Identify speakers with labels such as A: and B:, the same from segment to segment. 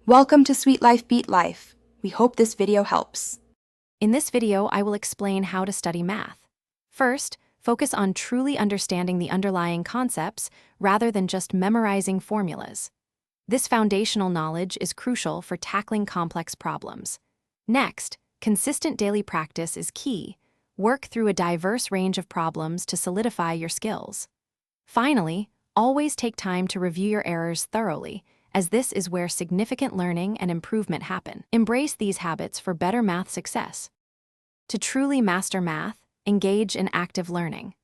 A: Welcome to Sweet Life Beat Life. We hope this video helps.
B: In this video, I will explain how to study math. First, focus on truly understanding the underlying concepts rather than just memorizing formulas. This foundational knowledge is crucial for tackling complex problems. Next, consistent daily practice is key. Work through a diverse range of problems to solidify your skills. Finally, always take time to review your errors thoroughly, as this is where significant learning and improvement happen. Embrace these habits for better math success. To truly master math, engage in active learning.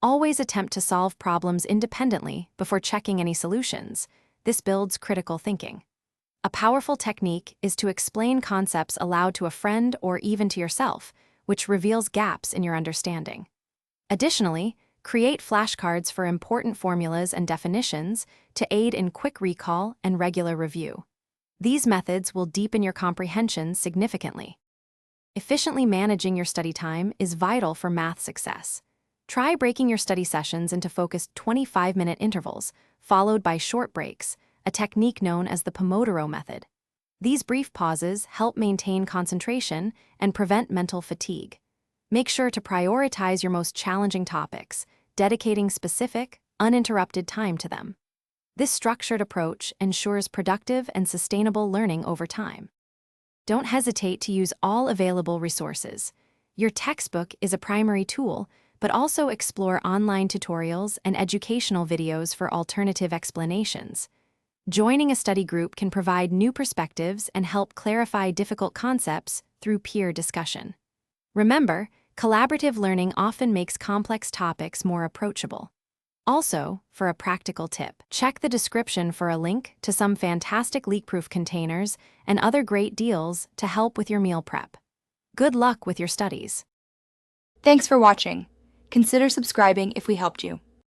B: Always attempt to solve problems independently before checking any solutions. This builds critical thinking. A powerful technique is to explain concepts aloud to a friend or even to yourself, which reveals gaps in your understanding. Additionally, create flashcards for important formulas and definitions to aid in quick recall and regular review. These methods will deepen your comprehension significantly. Efficiently managing your study time is vital for math success. Try breaking your study sessions into focused 25-minute intervals, followed by short breaks, a technique known as the Pomodoro method. These brief pauses help maintain concentration and prevent mental fatigue. Make sure to prioritize your most challenging topics, dedicating specific, uninterrupted time to them. This structured approach ensures productive and sustainable learning over time. Don't hesitate to use all available resources. Your textbook is a primary tool, but also explore online tutorials and educational videos for alternative explanations. Joining a study group can provide new perspectives and help clarify difficult concepts through peer discussion. Remember, collaborative learning often makes complex topics more approachable. Also, for a practical tip, check the description for a link to some fantastic leak-proof containers and other great deals to help with your meal prep. Good luck with your studies.
A: Thanks for watching. Consider subscribing if we helped you.